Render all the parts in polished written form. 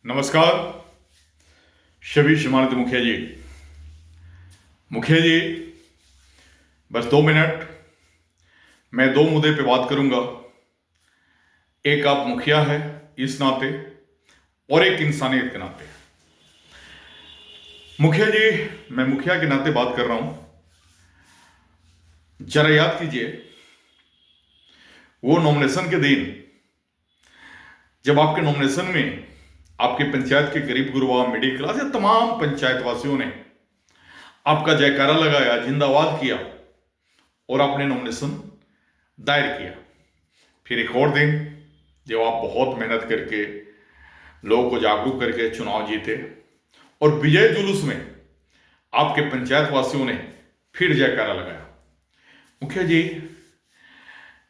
नमस्कार। शबीर शिमानत मुखिया जी। मुखिया जी, बस 2 मिनट। मैं 2 मुद्दे पे बात करूंगा। एक, आप मुखिया है इस नाते, और एक इंसानियत के नाते। मुखिया जी, मैं मुखिया के नाते बात कर रहा हूं। जरा याद कीजिए, वो नॉमिनेशन के दिन जब आपके नॉमिनेशन में आपके पंचायत के गरीब गुरबा मिडिल क्लास या तमाम पंचायत वासियों ने आपका जयकारा लगाया, जिंदाबाद किया, और आपने नॉमिनेशन दायर किया। फिर एक और दिन जब आप बहुत मेहनत करके लोगों को जागरूक करके चुनाव जीते, और विजय जुलूस में आपके पंचायत वासियों ने फिर जयकारा लगाया। मुखिया जी,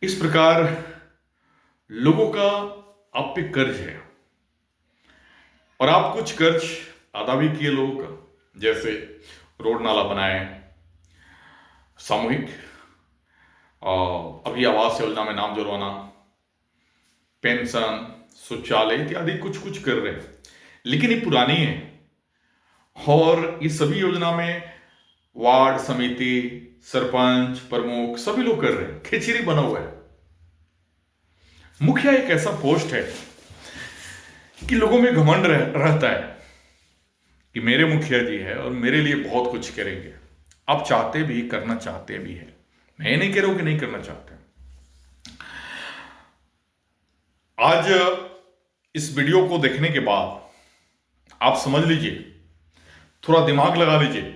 इस प्रकार लोगों का आप पे कर्ज है, और आप कुछ कर्ज अदा भी किए लोगों का, जैसे रोड नाला बनाए, सामूहिक अभी आवास योजना में नाम जुड़वाना, पेंशन, शौचालय इत्यादि कुछ कुछ कर रहे हैं। लेकिन ये पुरानी है, और इस सभी योजना में वार्ड समिति, सरपंच, प्रमुख सभी लोग कर रहे हैं। खिचड़ी बना हुआ है। मुखिया एक ऐसा पोस्ट है कि लोगों में घमंड रहता है कि मेरे मुखिया जी है और मेरे लिए बहुत कुछ करेंगे। आप चाहते भी, करना चाहते भी है। मैं नहीं कह रहा हूं कि नहीं करना चाहते। आज इस वीडियो को देखने के बाद आप समझ लीजिए, थोड़ा दिमाग लगा लीजिए,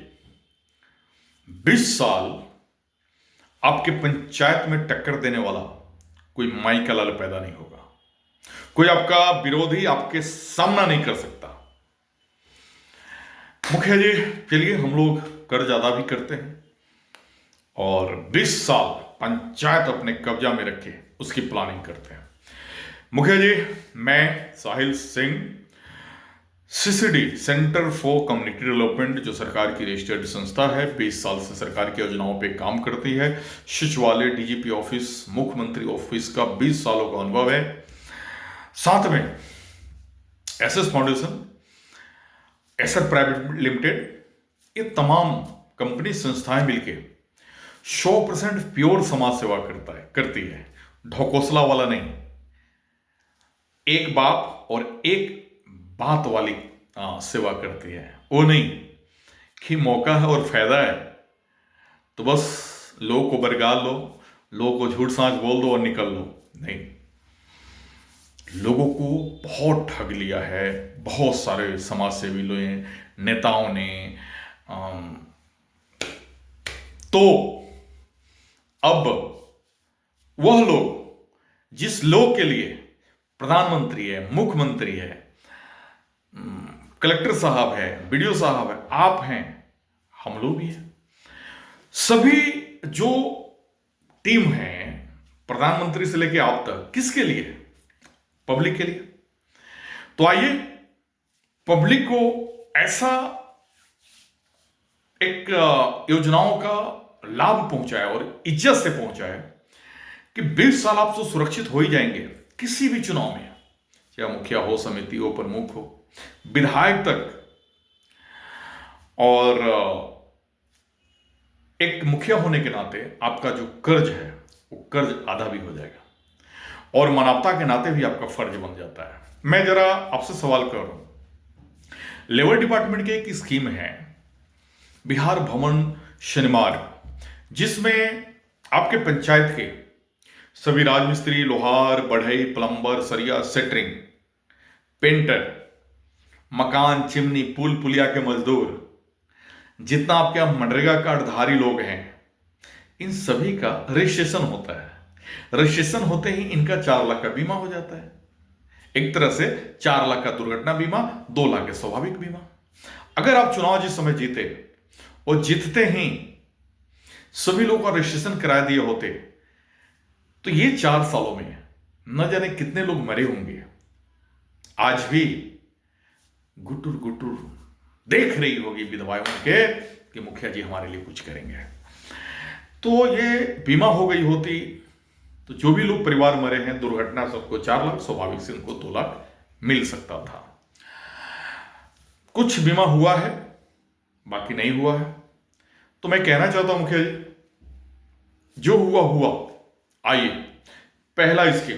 20 साल आपके पंचायत में टक्कर देने वाला कोई माई का लाल पैदा नहीं होगा। कोई आपका विरोधी आपके सामना नहीं कर सकता। मुखिया जी, चलिए हम लोग कर्ज अदा भी करते हैं, और 20 साल पंचायत अपने कब्जा में रखे उसकी प्लानिंग करते हैं। मुखिया जी, मैं Sahil Singh, CCD centre for community development, जो सरकार की रजिस्टर्ड संस्था है, 20 साल से सरकार की योजनाओं पे काम करती है। सचिवालय, डीजीपी ऑफिस, मुख्यमंत्री ऑफिस का 20 सालों का अनुभव है। साथ में SS foundation, Acer private limited, ये तमाम कंपनी संस्थाएं मिलके 100% प्योर समाज सेवा करती है। ढकोसला वाला नहीं, एक बाप और एक बात वाली सेवा करती है। वो नहीं कि मौका है और फायदा है तो बस लोगों को बरगा लो, लोगों को झूठ सांच बोल दो और निकल लो। नहीं, लोगों को बहुत ठग लिया है बहुत सारे समाज सेवी लोग, नेताओं ने। तो अब वह लोग जिस लोग के लिए प्रधानमंत्री है, मुख्यमंत्री है, कलेक्टर साहब है, बीडीओ साहब है, आप हैं, हम लोग भी हैं, सभी जो टीम है प्रधानमंत्री से लेकर आप तक, किसके लिए? पब्लिक के लिए। तो आइए पब्लिक को ऐसा एक योजनाओं का लाभ पहुंचाए और इज्जत से पहुंचाए कि 20 साल आप तो सुरक्षित हो ही जाएंगे किसी भी चुनाव में, चाहे मुखिया हो, समिति हो, प्रमुख हो, विधायक तक। और एक मुखिया होने के नाते आपका जो कर्ज है वो कर्ज आधा भी हो जाएगा, और मानवता के नाते भी आपका फर्ज बन जाता है। मैं जरा आपसे सवाल कर रहा हूं, लेबर डिपार्टमेंट की एक स्कीम है बिहार भवन शनिवार, जिसमें आपके पंचायत के सभी राजमिस्त्री, लोहार, बढ़ई, प्लम्बर, सरिया, सेटरिंग, पेंटर, मकान, चिमनी, पुल पुलिया के मजदूर, जितना आपके यहाँ मनरेगा कार्डधारी लोग हैं, इन सभी का रजिस्ट्रेशन होता है। रजिस्ट्रेशन होते ही इनका 4 लाख का बीमा हो जाता है। एक तरह से 4 लाख का दुर्घटना बीमा, 2 लाख का स्वाभाविक बीमा। अगर आप चुनाव जिस समय जीते और जीतते ही सभी लोगों का रजिस्ट्रेशन करा दिए होते, तो ये 4 सालों में न जाने कितने लोग मरे होंगे। आज भी गुटुर गुटुर देख रही होगी विधवाएं के कि मुखिया जी हमारे लिए कुछ करेंगे। तो ये बीमा हो गई होती तो जो भी लोग परिवार मरे हैं दुर्घटना, सबको 4 लाख, स्वाभाविक से उनको 2 लाख मिल सकता था। कुछ बीमा हुआ है, बाकी नहीं हुआ है। तो मैं कहना चाहता हूं मुखिया जी, जो हुआ हुआ। आइए, पहला स्कीम,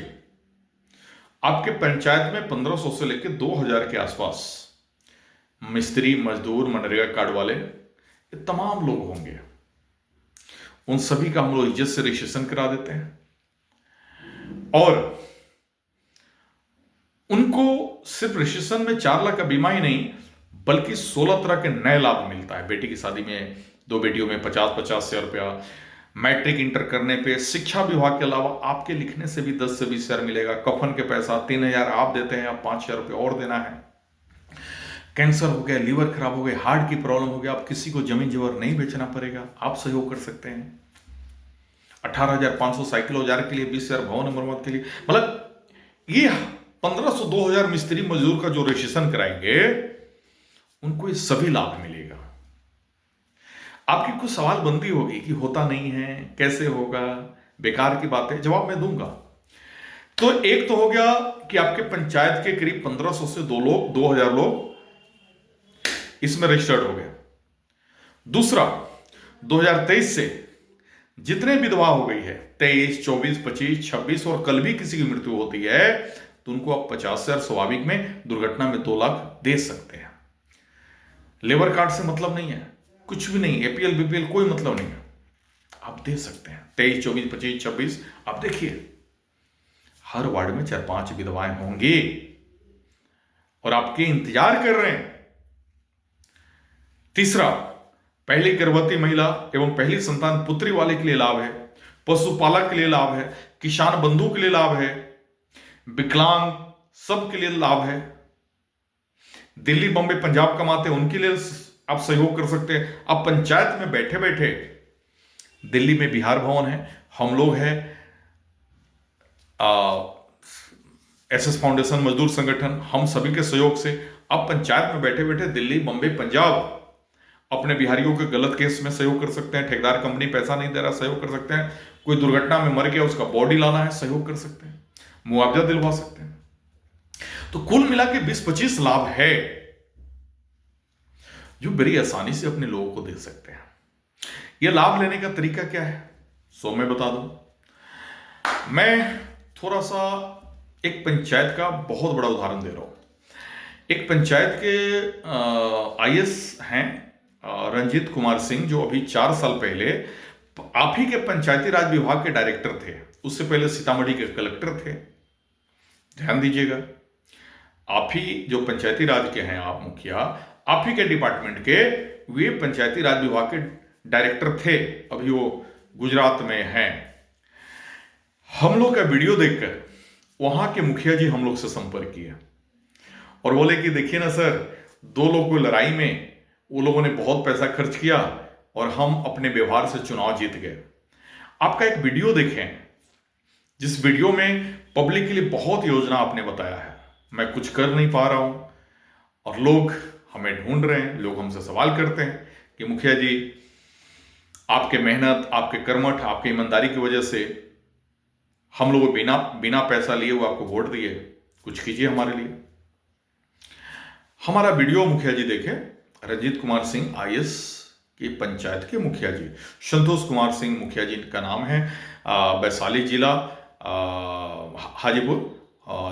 आपके पंचायत में 1500 से लेकर 2000 के आसपास मिस्त्री, मजदूर, मनरेगा कार्ड वाले, ये तमाम लोग होंगे। उन सभी का हम लोग इज्जत से रजिस्ट्रेशन करा देते हैं और उनको सिर्फ रजिस्ट्रेशन में 4 लाख का बीमा ही नहीं, बल्कि 16 तरह के नए लाभ मिलता है। बेटी की शादी में 2 बेटियों में 50,000 रुपया, मैट्रिक इंटर करने पे शिक्षा विभाग के अलावा आपके लिखने से भी 10 से 20 हजार मिलेगा। कफन के पैसा 3,000 आप देते हैं, आप 5,000 रुपये और देना है। कैंसर हो गया, लीवर खराब हो गया, हार्ट की प्रॉब्लम हो गया, आप किसी को जमीन जेवर नहीं बेचना पड़ेगा, आप सहयोग कर सकते हैं। 18,500 साइकिल औजार के लिए, 20,000 भवन मरम्मत के लिए, मतलब ये 1500 2000 मिस्त्री मजदूर का जो रजिस्ट्रेशन कराएंगे उनको ये सभी लाभ मिलेगा। आपकी कुछ सवाल बनती होगी कि होता नहीं है, कैसे होगा, बेकार की बात है, जवाब मैं दूंगा। तो एक तो हो गया कि आपके पंचायत के करीब 1500 से 2000 लोग इसमें रजिस्टर्ड हो गए। दूसरा, 2023 से जितने विधवा हो गई है, 23, 24, 25, 26 और कल भी किसी की मृत्यु होती है, तो उनको आप 50,000 स्वाभाविक में, दुर्घटना में 2 लाख दे सकते हैं। लेबर कार्ड से मतलब नहीं है, कुछ भी नहीं, एपीएल बीपीएल कोई मतलब नहीं है, आप दे सकते हैं। 23, 24, 25, 26, आप देखिए हर वार्ड में 4-5 विधवाएं होंगी और आपके इंतजार कर रहे हैं। तीसरा, पहली गर्भवती महिला एवं पहली संतान पुत्री वाले के लिए लाभ है, पशुपालक के लिए लाभ है, किसान बंधु के लिए लाभ है, विकलांग सब के लिए लाभ है। दिल्ली, बॉम्बे, पंजाब कमाते हैं उनके लिए आप सहयोग कर सकते हैं। आप पंचायत में बैठे बैठे, दिल्ली में बिहार भवन है, हम लोग हैं, एसएस फाउंडेशन मजदूर संगठन, हम सभी के सहयोग से आप पंचायत में बैठे बैठे दिल्ली, बॉम्बे, पंजाब अपने बिहारियों के गलत केस में सहयोग कर सकते हैं। ठेकेदार कंपनी पैसा नहीं दे रहा, सहयोग कर सकते हैं। कोई दुर्घटना में मर गया, उसका बॉडी लाना है, सहयोग कर सकते हैं, मुआवजा दिलवा सकते हैं। तो कुल मिला के 20-25 लाभ है जो बड़ी आसानी से अपने लोगों को दे सकते हैं। यह लाभ लेने का तरीका क्या है, सो मैं बता दूं। मैं थोड़ा सा एक पंचायत का बहुत बड़ा उदाहरण दे रहा हूं। एक पंचायत के आईएएस हैं रंजीत कुमार सिंह, जो अभी 4 साल पहले आप ही के पंचायती राज विभाग के डायरेक्टर थे। उससे पहले सीतामढ़ी के कलेक्टर थे। ध्यान दीजिएगा, आप ही जो पंचायती राज के हैं, आप मुखिया, आप ही के डिपार्टमेंट के वे पंचायती राज विभाग के डायरेक्टर थे। अभी वो गुजरात में हैं। हम लोग का वीडियो देखकर वहां के मुखिया जी हम लोग से संपर्क किए और बोले कि देखिए ना सर, 2 लोगों को लड़ाई में वो लोगों ने बहुत पैसा खर्च किया और हम अपने व्यवहार से चुनाव जीत गए। आपका एक वीडियो देखें, जिस वीडियो में पब्लिक के लिए बहुत योजना आपने बताया है। मैं कुछ कर नहीं पा रहा हूं और लोग हमें ढूंढ रहे हैं, लोग हमसे सवाल करते हैं कि मुखिया जी, आपके मेहनत, आपके कर्मठ, आपकी ईमानदारी की वजह से हम लोग बिना पैसा लिए हुए आपको वोट दिए, कुछ कीजिए हमारे लिए। हमारा वीडियो मुखिया जी देखे, रंजीत कुमार सिंह आईएएस की पंचायत के मुखिया जी, संतोष कुमार सिंह मुखिया जी का नाम है, वैशाली जिला, हाजीपुर,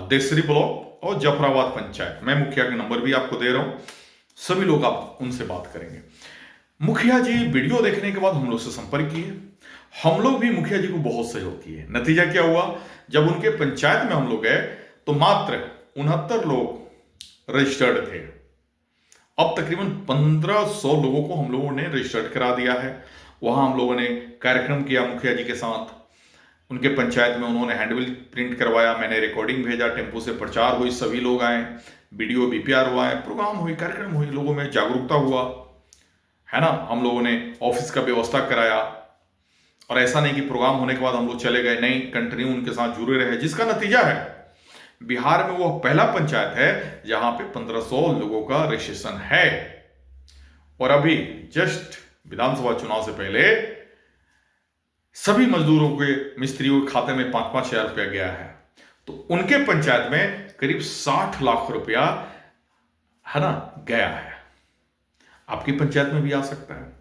देसरी ब्लॉक और जफराबाद पंचायत। मैं मुखिया के नंबर भी आपको दे रहा हूं, सभी लोग आप उनसे बात करेंगे। मुखिया जी वीडियो देखने के बाद हम लोग से संपर्क किए, हम लोग भी मुखिया जी को बहुत सहयोग किए। नतीजा क्या हुआ, जब उनके पंचायत में हम लोग गए तो मात्र 69 लोग रजिस्टर्ड थे। अब तकरीबन 1500 लोगों को हम लोगों ने रजिस्टर्ड करा दिया है। वहां हम लोगों ने कार्यक्रम किया मुखिया जी के साथ। उनके पंचायत में उन्होंने हैंडबिल प्रिंट करवाया, मैंने रिकॉर्डिंग भेजा, टेम्पो से प्रचार हुई, सभी लोग आए, वीडियो बीपीआर हुआ है, प्रोग्राम हुई, कार्यक्रम हुई, लोगों में जागरूकता हुआ है ना। हम लोगों ने ऑफिस का व्यवस्था कराया और ऐसा नहीं कि प्रोग्राम होने के बाद हम लोग चले गए, नहीं, कंटिन्यू उनके साथ जुड़े रहे, जिसका नतीजा है बिहार में वो पहला पंचायत है जहां पे 1500 लोगों का रजिस्ट्रेशन है। और अभी जस्ट विधानसभा चुनाव से पहले सभी मजदूरों के, मिस्त्रियों के खाते में 5-5 हजार रुपया गया है। तो उनके पंचायत में करीब 60 लाख रुपया है ना गया है। आपकी पंचायत में भी आ सकता है।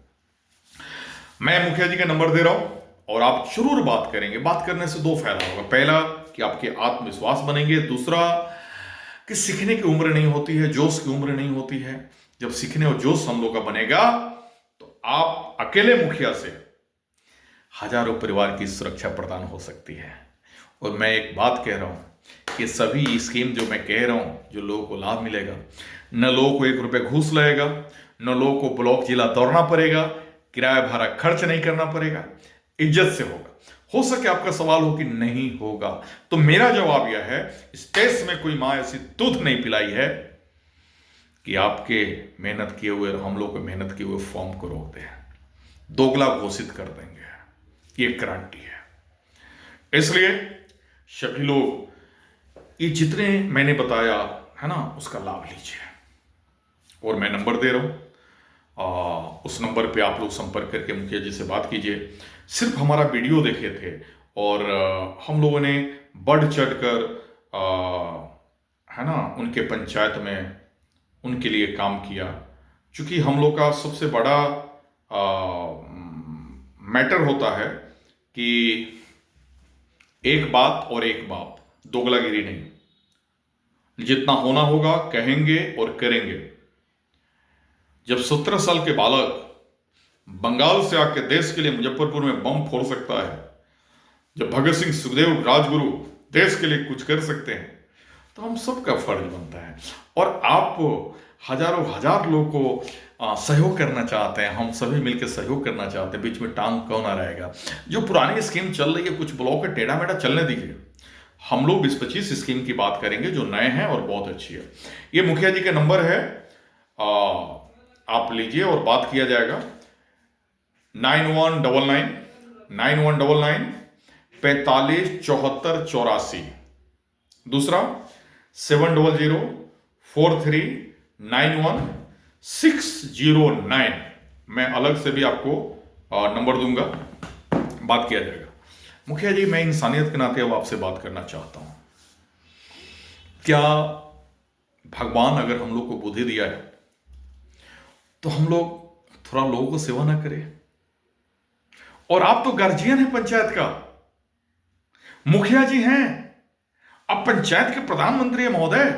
मैं मुखिया जी का नंबर दे रहा हूं और आप जरूर बात करेंगे। बात करने से दो फायदा होगा, पहला कि आपके आत्मविश्वास बनेंगे, दूसरा कि सीखने की उम्र नहीं होती है, जोश की उम्र नहीं होती है। जब सीखने और जोश हम लोग का बनेगा तो आप अकेले मुखिया से हजारों परिवार की सुरक्षा प्रदान हो सकती है। और मैं एक बात कह रहा हूं कि सभी स्कीम जो मैं कह रहा हूं, जो लोगों को लाभ मिलेगा, न लोगों को 1 रुपये घूस लगेगा, न लोगों को ब्लॉक जिला दौड़ना पड़ेगा, किराया भाड़ा खर्च नहीं करना पड़ेगा, इज्जत से होगा। हो सके आपका सवाल हो कि नहीं होगा, तो मेरा जवाब यह है, इस देश में कोई मां ऐसी दूध नहीं पिलाई है कि आपके मेहनत किए हुए, हम लोग के मेहनत किए हुए फॉर्म को रोक दे, दोगला घोषित कर देंगे। ये क्रांति है। इसलिए सभी लोग ये जितने मैंने बताया है ना, उसका लाभ लीजिए। और मैं नंबर दे रहा हूं, उस नंबर पे आप लोग संपर्क करके मुखिया जी से बात कीजिए। सिर्फ हमारा वीडियो देखे थे और हम लोगों ने बढ़ चढ़ कर है ना उनके पंचायत में उनके लिए काम किया। क्योंकि हम लोग का सबसे बड़ा मैटर होता है कि एक बात और एक बाप, दोगलागिरी नहीं। जितना होना होगा कहेंगे और करेंगे। जब 17 साल के बालक बंगाल से आके देश के लिए मुजफ्फरपुर में बम फोड़ सकता है, जब भगत सिंह, सुखदेव, राजगुरु देश के लिए कुछ कर सकते हैं, तो हम सबका फर्ज बनता है। और आप हजारों हजार लोगों को सहयोग करना चाहते हैं, हम सभी मिलकर सहयोग करना चाहते हैं। बीच में टांग कौन आ रहेगा? जो पुरानी स्कीम चल रही है, कुछ ब्लॉक टेढ़ा मेढ़ा चलने दीजिए। हम लोग 20-25 स्कीम की बात करेंगे जो नए हैं और बहुत अच्छी है। ये मुखिया जी का नंबर है, आप लीजिए और बात किया जाएगा। 9199 9199 457484। दूसरा 7004391609। मैं अलग से भी आपको नंबर दूंगा, बात किया जाएगा। मुखिया जी, मैं इंसानियत के नाते अब आपसे बात करना चाहता हूं। क्या भगवान अगर हम लोग को बुद्धि दिया है तो हम लोग थोड़ा लोगों को सेवा ना करें? और आप तो गार्जियन हैं पंचायत का, मुखिया जी हैं, अब पंचायत के प्रधानमंत्री है महोदय।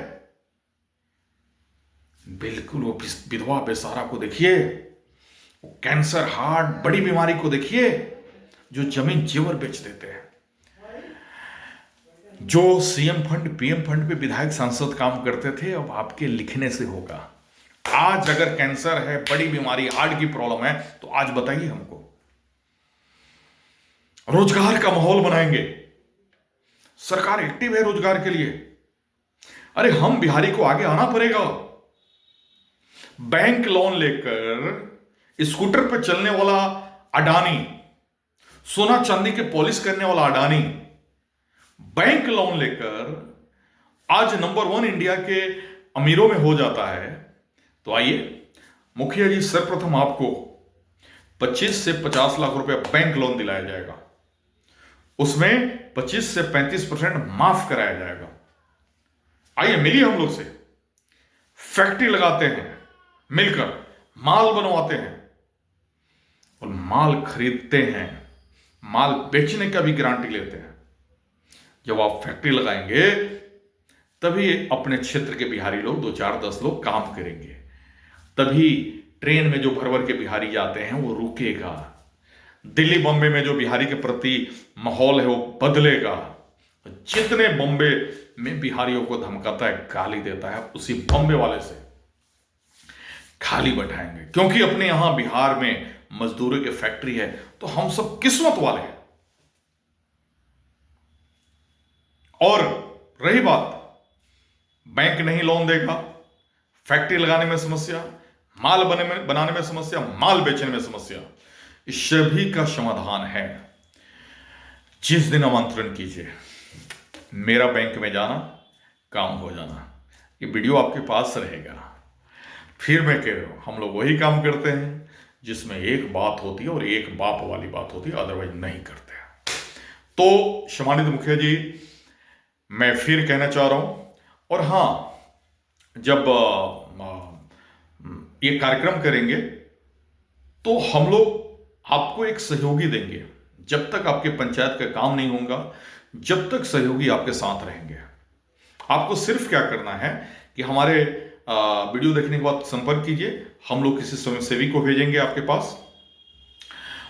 बिल्कुल वो विधवा बेसारा को देखिए, वो कैंसर, हार्ट, बड़ी बीमारी को देखिए, जो जमीन जेवर बेच देते हैं। जो सीएम फंड, पीएम फंड पे विधायक सांसद काम करते थे, अब आपके लिखने से होगा। आज अगर कैंसर है, बड़ी बीमारी, हार्ट की प्रॉब्लम है, तो आज बताइए हमको। रोजगार का माहौल बनाएंगे, सरकार एक्टिव है रोजगार के लिए। अरे हम बिहारी को आगे आना पड़ेगा। बैंक लोन लेकर स्कूटर पर चलने वाला अडानी, सोना चांदी के पॉलिश करने वाला अडानी, बैंक लोन लेकर आज नंबर 1 इंडिया के अमीरों में हो जाता है। तो आइए मुखिया जी, सर्वप्रथम आपको 25 से 50 लाख रुपए बैंक लोन दिलाया जाएगा। उसमें 25 से 35% माफ कराया जाएगा। आइए मिलिए हम लोग से, फैक्ट्री लगाते हैं, मिलकर माल बनवाते हैं और माल खरीदते हैं, माल बेचने का भी गारंटी लेते हैं। जब आप फैक्ट्री लगाएंगे तभी अपने क्षेत्र के बिहारी लोग 2-4-10 लोग काम करेंगे, तभी ट्रेन में जो भर भर के बिहारी जाते हैं वो रुकेगा, दिल्ली बॉम्बे में जो बिहारी के प्रति माहौल है वो बदलेगा। जितने बॉम्बे में बिहारियों को धमकाता है, गाली देता है, उसी बॉम्बे वाले से खाली बैठाएंगे। क्योंकि अपने यहां बिहार में मजदूरों की फैक्ट्री है, तो हम सब किस्मत वाले हैं। और रही बात, बैंक नहीं लोन देगा, फैक्ट्री लगाने में समस्या, माल बनाने में समस्या, माल बेचने में समस्या, इस सभी का समाधान है। जिस दिन आमंत्रण कीजिए, मेरा बैंक में जाना, काम हो जाना। ये वीडियो आपके पास रहेगा। फिर मैं कह रहा हूं, हम लोग वही काम करते हैं जिसमें एक बात होती है और एक बाप वाली बात होती है, अदरवाइज नहीं करते। तो सम्मानित मुखिया जी, मैं फिर कहना चाह रहा हूं, और हां, जब ये कार्यक्रम करेंगे तो हम लोग आपको एक सहयोगी देंगे। जब तक आपके पंचायत का काम नहीं होगा, जब तक सहयोगी आपके साथ रहेंगे। आपको सिर्फ क्या करना है कि हमारे वीडियो देखने के बाद संपर्क कीजिए। हम लोग किसी स्वयंसेवी को भेजेंगे आपके पास,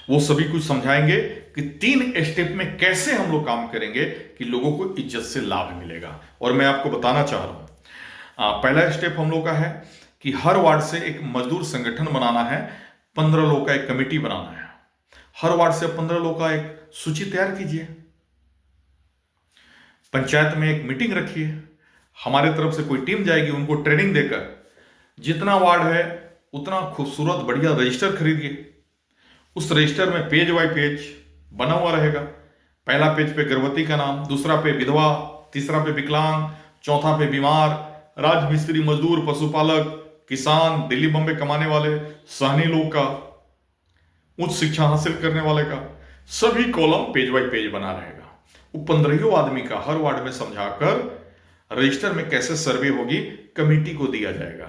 वो सभी कुछ समझाएंगे कि 3 स्टेप में कैसे हम लोग काम करेंगे कि लोगों को इज्जत से लाभ मिलेगा। और मैं आपको बताना चाह रहा हूं, पहला स्टेप हम लोग का है कि हर वार्ड से एक मजदूर संगठन बनाना है, 15 लोग का एक कमेटी बनाना है। हर वार्ड से 15 लोग का एक सूची तैयार कीजिए, पंचायत में एक मीटिंग रखिए, हमारे तरफ से कोई टीम जाएगी, उनको ट्रेनिंग देकर जितना वार्ड है उतना खूबसूरत बढ़िया रजिस्टर खरीदिए। उस रजिस्टर में पेज बाय पेज बना हुआ रहेगा। पहला पेज पे गर्भवती का नाम, दूसरा पे विधवा, तीसरा पे विकलांग, चौथा पे बीमार, राजमिस्त्री, मजदूर, पशुपालक, किसान, दिल्ली बम्बे कमाने वाले, सहनी लोग का, उच्च शिक्षा हासिल करने वाले का, सभी कॉलम पेज बाय पेज बना रहेगा। वो 15 आदमी का हर वार्ड में समझाकर रजिस्टर में कैसे सर्वे होगी कमेटी को दिया जाएगा,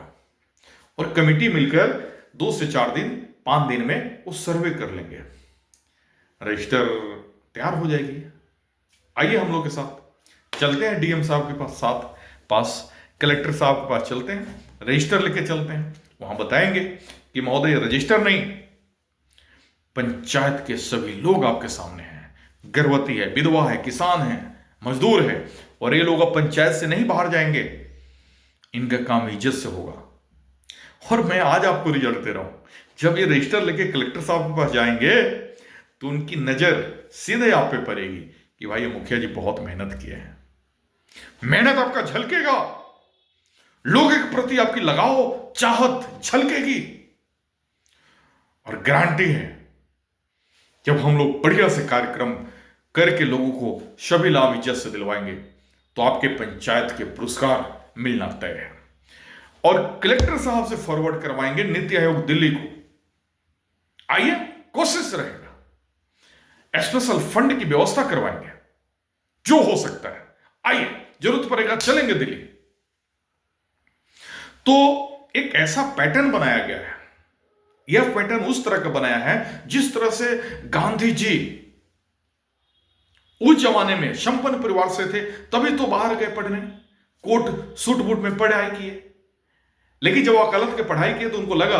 और कमेटी मिलकर 2 से 4 दिन 5 दिन में वो सर्वे कर लेंगे, रजिस्टर तैयार हो जाएगी। आइए हम लोग के साथ चलते हैं डीएम साहब के पास कलेक्टर साहब के पास चलते हैं, रजिस्टर लेके चलते हैं। वहां बताएंगे कि महोदय रजिस्टर नहीं, पंचायत के सभी लोग आपके सामने हैं, गर्भवती है, विधवा है, किसान है, मजदूर है, और ये लोग अब पंचायत से नहीं बाहर जाएंगे, इनका काम इज्जत से होगा। और मैं आज आपको रिजल्ट दे रहा हूं, जब ये रजिस्टर लेके कलेक्टर साहब के पास जाएंगे तो उनकी नजर सीधे आप पे पड़ेगी कि भाई ये मुखिया जी बहुत मेहनत किए हैं। मेहनत आपका झलकेगा, लोगों के प्रति आपकी लगाव चाहत झलकेगी, और गारंटी है जब हम लोग बढ़िया से कार्यक्रम करके लोगों को सभी लाभ इज्जत से दिलवाएंगे तो आपके पंचायत के पुरस्कार मिलना तय है। और कलेक्टर साहब से फॉरवर्ड करवाएंगे नीति आयोग दिल्ली को। आइए, कोशिश रहेगा, स्पेशल फंड की व्यवस्था करवाएंगे, जो हो सकता है। आइए, जरूरत पड़ेगा चलेंगे दिल्ली। तो एक ऐसा पैटर्न बनाया गया है, यह पैटर्न उस तरह का बनाया है जिस तरह से गांधी जी उस जमाने में संपन्न परिवार से थे, तभी तो बाहर गए पढ़ने, कोट सूट बूट में पढ़ाई किए। लेकिन जब वकालत के पढ़ाई किए तो उनको लगा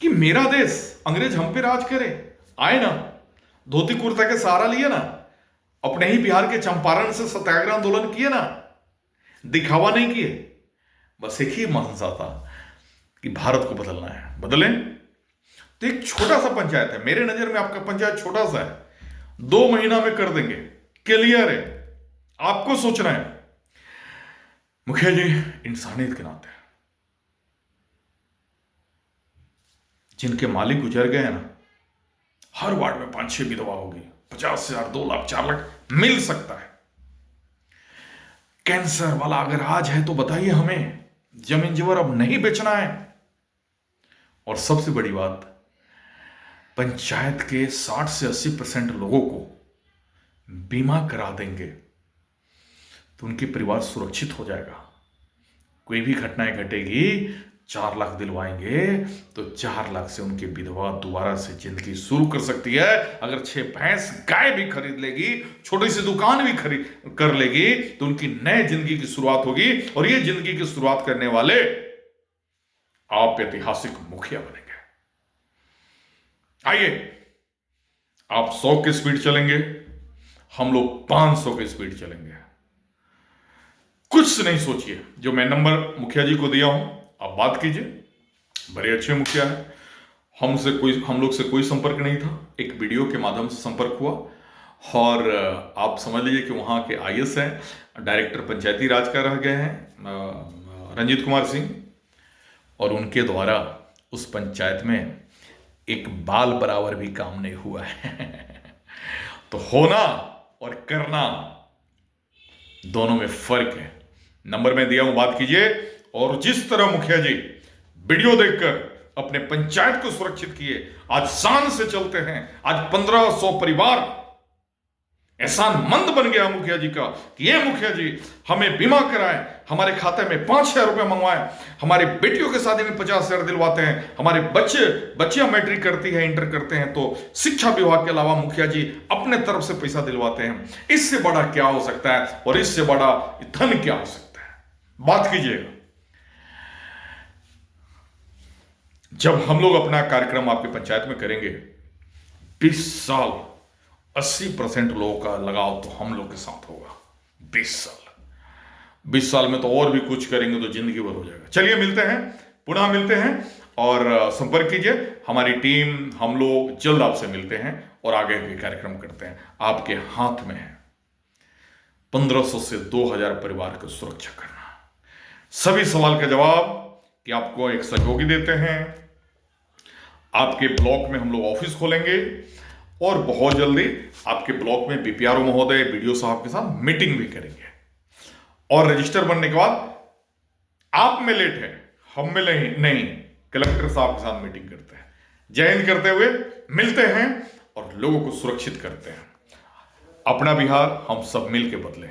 कि मेरा देश, अंग्रेज हम पे राज करे, आए ना, धोती कुर्ता के सहारा लिए ना, अपने ही बिहार के चंपारण से सत्याग्रह आंदोलन किए ना, दिखावा नहीं किए, बस एक ही मनसा था कि भारत को बदलना है, बदलें। तो एक छोटा सा पंचायत है, मेरे नजर में आपका पंचायत छोटा सा है, 2 महीना में कर देंगे, क्लियर है। आपको सोचना है मुखिया जी इंसानियत के नाते, जिनके मालिक गुजर गए ना, हर वार्ड में 5-6 विधवा होगी, 50,000, 2 लाख, 4 लाख मिल सकता है। कैंसर वाला अगर आज है तो बताइए हमें, जमीन जबर अब नहीं बेचना है। और सबसे बड़ी बात, पंचायत के 60 से 80% लोगों को बीमा करा देंगे तो उनके परिवार सुरक्षित हो जाएगा। कोई भी घटनाएं घटेगी, 4 लाख दिलवाएंगे तो 4 लाख से उनकी विधवा दोबारा से जिंदगी शुरू कर सकती है। अगर 6 भैंस गाय भी खरीद लेगी, छोटी सी दुकान भी खरीद कर लेगी, तो उनकी नई जिंदगी की शुरुआत होगी। और ये जिंदगी की शुरुआत करने वाले आप ऐतिहासिक मुखिया बनेंगे। आइए, आप 100 की स्पीड चलेंगे, हम लोग 500 की स्पीड चलेंगे। कुछ नहीं सोचिए, जो मैं नंबर मुखिया जी को दिया हूं आप बात कीजिए, बड़े अच्छे मुखिया है। हम लोग से कोई संपर्क नहीं था, एक वीडियो के माध्यम से संपर्क हुआ। और आप समझ लीजिए कि वहाँ के आईएएस हैं, डायरेक्टर पंचायती राज का रह गए हैं रंजीत कुमार सिंह, और उनके द्वारा उस पंचायत में एक बाल बराबर भी काम नहीं हुआ है। तो होना और करना दोनों में फर्क है। नंबर में दिया हूं, बात कीजिए। और जिस तरह मुखिया जी वीडियो देखकर अपने पंचायत को सुरक्षित किए, आज शान से चलते हैं। आज 1500 परिवार एहसानमंद बन गया मुखिया जी का कि ये मुखिया जी हमें बीमा कराएं, हमारे खाते में 5,000 रुपये मंगवाएं, हमारी बेटियों के शादी में 50,000 दिलवाते हैं, हमारे बच्चियां मैट्रिक करती है, इंटर करते हैं तो शिक्षा विभाग के अलावा मुखिया जी अपने तरफ से पैसा दिलवाते हैं। इससे बड़ा क्या हो सकता है और इससे बड़ा धन क्या हो सकता है? बात कीजिएगा। जब हम लोग अपना कार्यक्रम आपकी पंचायत में करेंगे, 20 साल 80% लोगों का लगाव तो हम लोग के साथ होगा। 20 साल में तो और भी कुछ करेंगे तो जिंदगी भर हो जाएगा। चलिए मिलते हैं, पुनः मिलते हैं और संपर्क कीजिए। हमारी टीम, हम लोग जल्द आपसे मिलते हैं और आगे के कार्यक्रम करते हैं। आपके हाथ में है 1500 से 2000 परिवार की सुरक्षा करना। सभी सवाल का जवाब कि आपको एक सहयोगी देते हैं। आपके ब्लॉक में हम लोग ऑफिस खोलेंगे और बहुत जल्दी आपके ब्लॉक में बीपीआरओ महोदय, बीडीओ साहब के साथ मीटिंग भी करेंगे। और रजिस्टर बनने के बाद आप में लेट है, हम में नहीं, कलेक्टर साहब के साथ मीटिंग करते हैं। जय हिंद करते हुए मिलते हैं और लोगों को सुरक्षित करते हैं। अपना बिहार हम सब मिल के बदले।